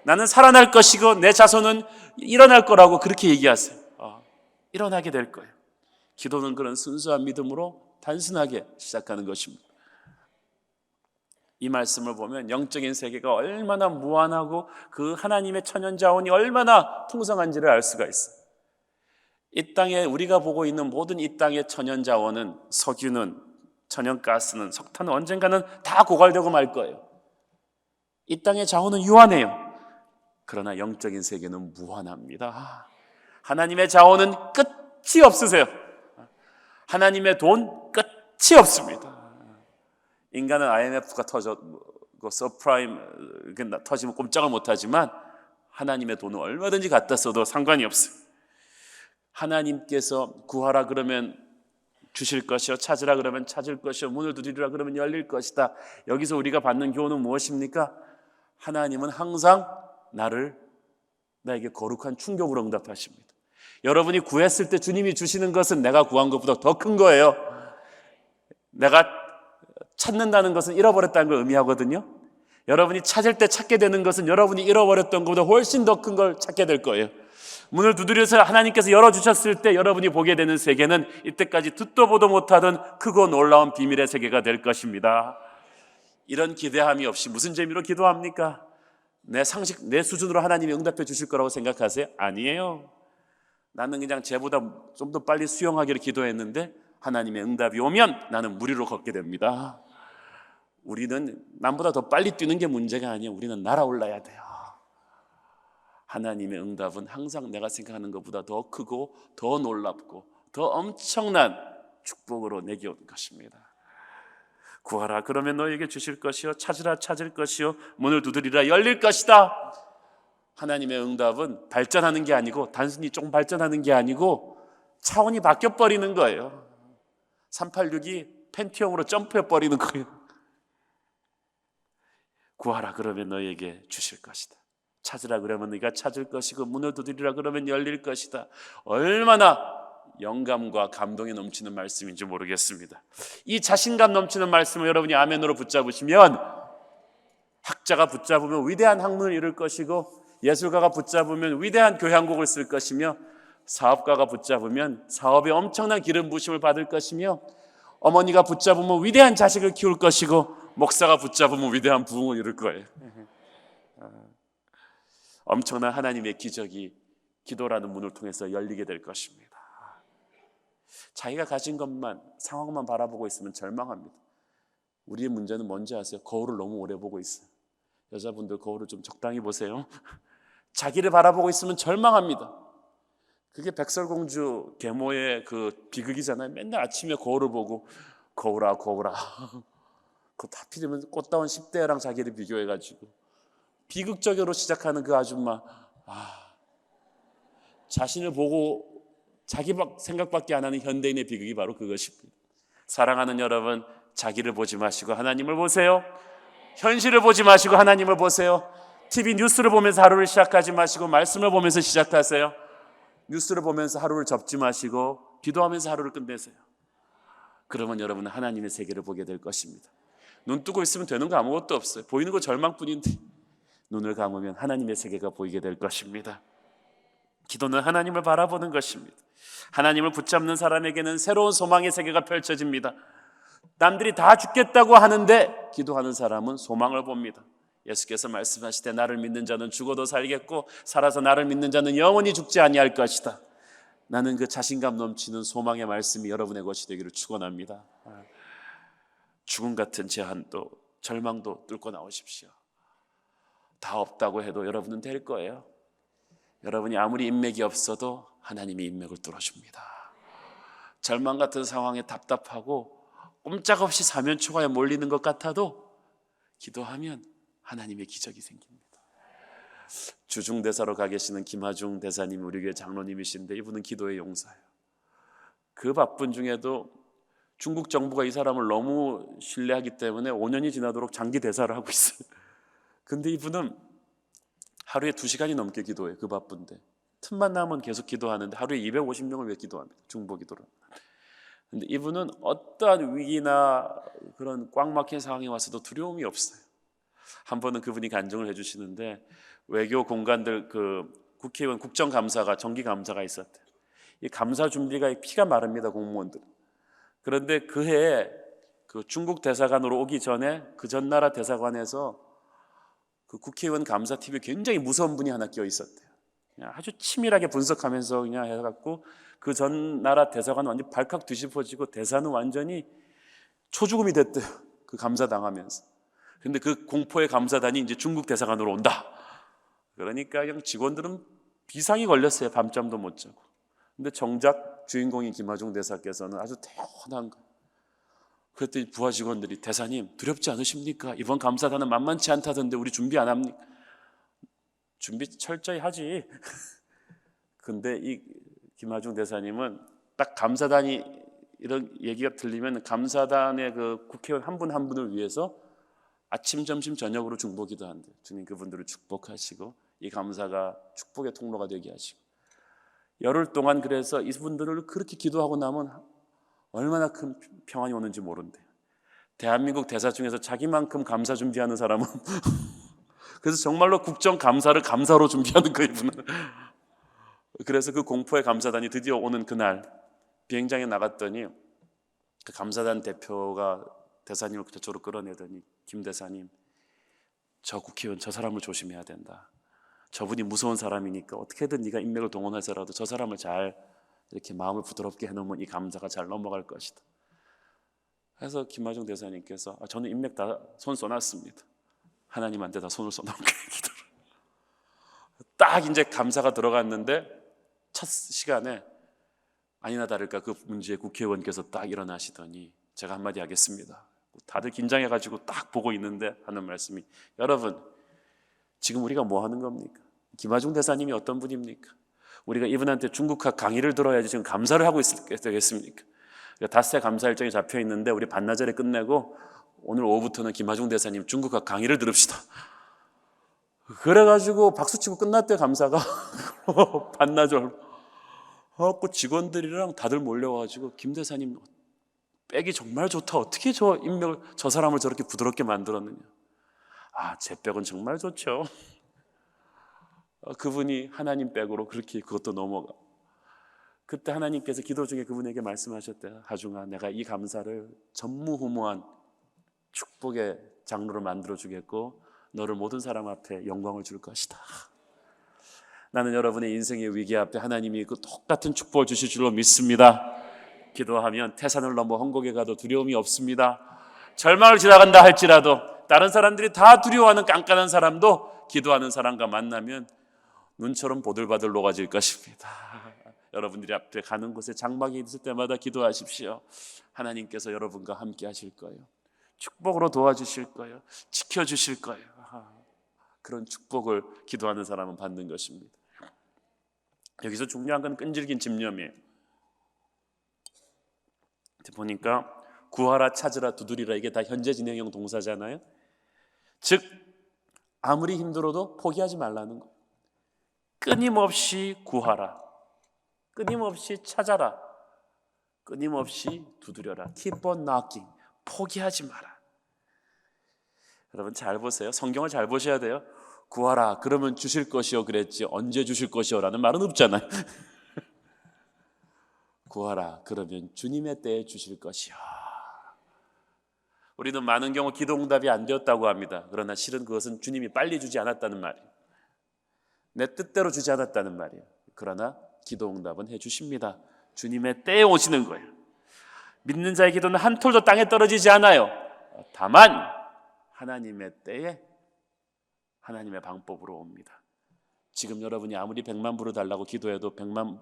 나는 살아날 것이고 내 자손은 일어날 거라고 그렇게 얘기하세요. 일어나게 될 거예요. 기도는 그런 순수한 믿음으로 단순하게 시작하는 것입니다. 이 말씀을 보면 영적인 세계가 얼마나 무한하고 그 하나님의 천연자원이 얼마나 풍성한지를 알 수가 있어요. 이 땅에 우리가 보고 있는 모든 이 땅의 천연자원은 석유는 천연가스는 석탄은 언젠가는 다 고갈되고 말 거예요. 이 땅의 자원은 유한해요. 그러나 영적인 세계는 무한합니다. 하나님의 자원은 끝이 없으세요. 하나님의 돈 끝이 없습니다. 인간은 IMF가 터졌고 서프라임 터지면 꼼짝을 못하지만 하나님의 돈은 얼마든지 갖다 써도 상관이 없어요. 하나님께서 구하라 그러면 주실 것이요 찾으라 그러면 찾을 것이요 문을 두드리라 그러면 열릴 것이다. 여기서 우리가 받는 교훈은 무엇입니까? 하나님은 항상 나에게 거룩한 충격으로 응답하십니다. 여러분이 구했을 때 주님이 주시는 것은 내가 구한 것보다 더 큰 거예요. 내가 찾는다는 것은 잃어버렸다는 걸 의미하거든요. 여러분이 찾을 때 찾게 되는 것은 여러분이 잃어버렸던 것보다 훨씬 더 큰 걸 찾게 될 거예요. 문을 두드려서 하나님께서 열어주셨을 때 여러분이 보게 되는 세계는 이때까지 듣도 보도 못하던 크고 놀라운 비밀의 세계가 될 것입니다. 이런 기대함이 없이 무슨 재미로 기도합니까? 내 상식, 내 수준으로 하나님이 응답해 주실 거라고 생각하세요? 아니에요. 나는 그냥 쟤보다 좀 더 빨리 수용하기를 기도했는데 하나님의 응답이 오면 나는 무리로 걷게 됩니다. 우리는 남보다 더 빨리 뛰는 게 문제가 아니에요. 우리는 날아올라야 돼요. 하나님의 응답은 항상 내가 생각하는 것보다 더 크고 더 놀랍고 더 엄청난 축복으로 내게 온 것입니다. 구하라 그러면 너에게 주실 것이요 찾으라 찾을 것이요 문을 두드리라 열릴 것이다. 하나님의 응답은 발전하는 게 아니고 단순히 조금 발전하는 게 아니고 차원이 바뀌어버리는 거예요. 386이 펜티엄으로 점프해버리는 거예요. 구하라 그러면 너에게 주실 것이다. 찾으라 그러면 네가 찾을 것이고 문을 두드리라 그러면 열릴 것이다. 얼마나 영감과 감동이 넘치는 말씀인지 모르겠습니다. 이 자신감 넘치는 말씀을 여러분이 아멘으로 붙잡으시면 학자가 붙잡으면 위대한 학문을 이룰 것이고 예술가가 붙잡으면 위대한 교향곡을 쓸 것이며 사업가가 붙잡으면 사업에 엄청난 기름 부심을 받을 것이며, 어머니가 붙잡으면 위대한 자식을 키울 것이고, 목사가 붙잡으면 위대한 부흥을 이룰 거예요. 엄청난 하나님의 기적이 기도라는 문을 통해서 열리게 될 것입니다. 자기가 가진 것만, 상황만 바라보고 있으면 절망합니다. 우리의 문제는 뭔지 아세요? 거울을 너무 오래 보고 있어요. 여자분들 거울을 좀 적당히 보세요. 자기를 바라보고 있으면 절망합니다. 그게 백설공주 계모의 그 비극이잖아요. 맨날 아침에 거울을 보고 거울아 거울아. 그거 하필이면 꽃다운 10대랑 자기를 비교해가지고 비극적으로 시작하는 그 아줌마. 자신을 보고 자기 생각밖에 안 하는 현대인의 비극이 바로 그것입니다. 사랑하는 여러분, 자기를 보지 마시고 하나님을 보세요. 현실을 보지 마시고 하나님을 보세요. TV 뉴스를 보면서 하루를 시작하지 마시고 말씀을 보면서 시작하세요. 뉴스를 보면서 하루를 접지 마시고 기도하면서 하루를 끝내세요. 그러면 여러분은 하나님의 세계를 보게 될 것입니다. 눈 뜨고 있으면 되는 거 아무것도 없어요. 보이는 거 절망뿐인데 눈을 감으면 하나님의 세계가 보이게 될 것입니다. 기도는 하나님을 바라보는 것입니다. 하나님을 붙잡는 사람에게는 새로운 소망의 세계가 펼쳐집니다. 남들이 다 죽겠다고 하는데 기도하는 사람은 소망을 봅니다. 예수께서 말씀하시되 나를 믿는 자는 죽어도 살겠고 살아서 나를 믿는 자는 영원히 죽지 아니할 것이다. 나는 그 자신감 넘치는 소망의 말씀이 여러분의 것이 되기를 축원합니다. 죽음 같은 제한도 절망도 뚫고 나오십시오. 다 없다고 해도 여러분은 될 거예요. 여러분이 아무리 인맥이 없어도 하나님이 인맥을 뚫어줍니다. 절망 같은 상황에 답답하고 꼼짝없이 사면초가에 몰리는 것 같아도 기도하면 하나님의 기적이 생깁니다. 주중대사로 가 계시는 김하중 대사님, 우리 교회 장로님이신데 이분은 기도의 용사예요. 그 바쁜 중에도 중국 정부가 이 사람을 너무 신뢰하기 때문에 5년이 지나도록 장기 대사를 하고 있어요. 근데 이분은 하루에 2시간이 넘게 기도해요. 그 바쁜데 틈만 나면 계속 기도하는데 하루에 250명을 왜 기도합니다. 중보 기도를. 근데 이분은 어떠한 위기나 그런 꽉 막힌 상황에 와서도 두려움이 없어요. 한 번은 그분이 간증을 해주시는데 외교 공관들 그 국회의원 국정감사가 정기감사가 있었대요. 이 감사 준비가 피가 마릅니다, 공무원들. 그런데 그 해에 그 중국 대사관으로 오기 전에 그 전 나라 대사관에서 그 국회의원 감사 TV에 굉장히 무서운 분이 하나 끼어 있었대요. 그냥 아주 치밀하게 분석하면서 그냥 해갖고 그 전 나라 대사관은 완전 발칵 뒤집어지고 대사는 완전히 초죽음이 됐대요. 그 감사 당하면서. 근데 그 공포의 감사단이 이제 중국 대사관으로 온다. 그러니까 그냥 직원들은 비상이 걸렸어요. 밤잠도 못 자고. 근데 정작 주인공인 김하중 대사께서는 아주 태연한 거. 그랬더니 부하 직원들이 대사님 두렵지 않으십니까? 이번 감사단은 만만치 않다던데 우리 준비 안 합니까? 준비 철저히 하지. 근데 이 김하중 대사님은 딱 감사단이 이런 얘기가 들리면 감사단의 그 국회의원 한 분 한 분을 위해서 아침, 점심, 저녁으로 중보기도 한대요. 주님 그분들을 축복하시고 이 감사가 축복의 통로가 되게 하시고 열흘 동안 그래서 이분들을 그렇게 기도하고 나면 얼마나 큰 평안이 오는지 모른대요. 대한민국 대사 중에서 자기만큼 감사 준비하는 사람은 그래서 정말로 국정감사를 감사로 준비하는 거예요. 이분은. 그래서 그 공포의 감사단이 드디어 오는 그날 비행장에 나갔더니 그 감사단 대표가 대사님을 저쪽으로 끌어내더니 김 대사님 저 국회의원 저 사람을 조심해야 된다. 저분이 무서운 사람이니까 어떻게든 네가 인맥을 동원해서라도 저 사람을 잘 이렇게 마음을 부드럽게 해놓으면 이 감사가 잘 넘어갈 것이다. 그래서 김하중 대사님께서 저는 인맥 다 손 써놨습니다. 하나님한테 다 손을 써놓은 거예요. 기도를. 딱 이제 감사가 들어갔는데 첫 시간에 아니나 다를까 그 문제의 국회의원께서 딱 일어나시더니 제가 한마디 하겠습니다. 다들 긴장해가지고 딱 보고 있는데 하는 말씀이 여러분 지금 우리가 뭐 하는 겁니까? 김하중 대사님이 어떤 분입니까? 우리가 이분한테 중국학 강의를 들어야지 지금 감사를 하고 있어야 되겠습니까? 닷새 감사 일정이 잡혀 있는데 우리 반나절에 끝내고 오늘 오후부터는 김하중 대사님 중국학 강의를 들읍시다. 그래가지고 박수치고 끝났대요. 감사가. 반나절. 그 직원들이랑 다들 몰려와가지고 김 대사님 백이 정말 좋다. 어떻게 저 인맥을 저 사람을 저렇게 부드럽게 만들었느냐. 제 백은 정말 좋죠. 그분이 하나님 백으로 그렇게 그것도 넘어가. 그때 하나님께서 기도 중에 그분에게 말씀하셨대요. 하중아, 내가 이 감사를 전무후무한 축복의 장로로 만들어 주겠고 너를 모든 사람 앞에 영광을 줄 것이다. 나는 여러분의 인생의 위기 앞에 하나님이 그 똑같은 축복을 주실 줄로 믿습니다. 기도하면 태산을 넘어 헝곡에 가도 두려움이 없습니다. 절망을 지나간다 할지라도 다른 사람들이 다 두려워하는 깐깐한 사람도 기도하는 사람과 만나면 눈처럼 보들보들 녹아질 것입니다. 여러분들이 앞에 가는 곳에 장막이 있을 때마다 기도하십시오. 하나님께서 여러분과 함께 하실 거예요. 축복으로 도와주실 거예요. 지켜주실 거예요. 그런 축복을 기도하는 사람은 받는 것입니다. 여기서 중요한 건 끈질긴 집념이에요. 보니까 구하라, 찾으라, 두드리라, 이게 다 현재 진행형 동사잖아요. 즉 아무리 힘들어도 포기하지 말라는 거예요. 끊임없이 구하라, 끊임없이 찾아라, 끊임없이 두드려라. Keep on knocking. 포기하지 마라. 여러분 잘 보세요. 성경을 잘 보셔야 돼요. 구하라 그러면 주실 것이요 그랬지 언제 주실 것이요 라는 말은 없잖아요. 구하라 그러면 주님의 때에 주실 것이요. 우리는 많은 경우 기도 응답이 안 되었다고 합니다. 그러나 실은 그것은 주님이 빨리 주지 않았다는 말이에요. 내 뜻대로 주지 않았다는 말이에요. 그러나 기도 응답은 해주십니다. 주님의 때에 오시는 거예요. 믿는 자의 기도는 한 톨도 땅에 떨어지지 않아요. 다만 하나님의 때에 하나님의 방법으로 옵니다. 지금 여러분이 아무리 100만 불을 달라고 기도해도 100만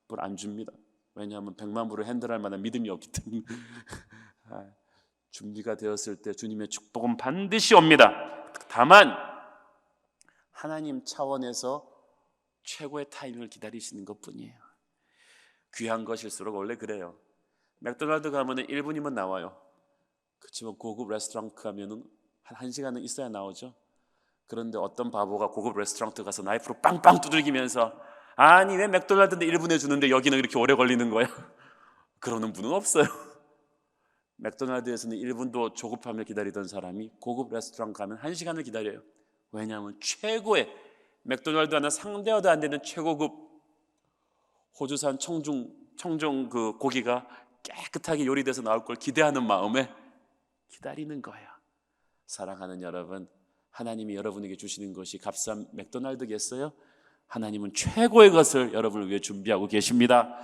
불 안 줍니다. 왜냐하면 100만 불을 핸들할 만한 믿음이 없기 때문에. 준비가 되었을 때 주님의 축복은 반드시 옵니다. 다만 하나님 차원에서 최고의 타이밍을 기다리시는 것뿐이에요. 귀한 것일수록 원래 그래요. 맥도날드 가면 1분이면 나와요. 그렇지만 고급 레스토랑 가면 한 1시간은 있어야 나오죠. 그런데 어떤 바보가 고급 레스토랑 가서 나이프로 빵빵 두들기면서 아니 왜 맥도날드인데 1분에 주는데 여기는 이렇게 오래 걸리는 거야? 그러는 분은 없어요. 맥도날드에서는 1분도 조급함을 기다리던 사람이 고급 레스토랑 가면 1시간을 기다려요. 왜냐하면 최고의 맥도날드 하나 상대화도 안 되는 최고급 호주산 청중 그 고기가 깨끗하게 요리돼서 나올 걸 기대하는 마음에 기다리는 거예요. 사랑하는 여러분, 하나님이 여러분에게 주시는 것이 값싼 맥도날드겠어요? 하나님은 최고의 것을 여러분을 위해 준비하고 계십니다.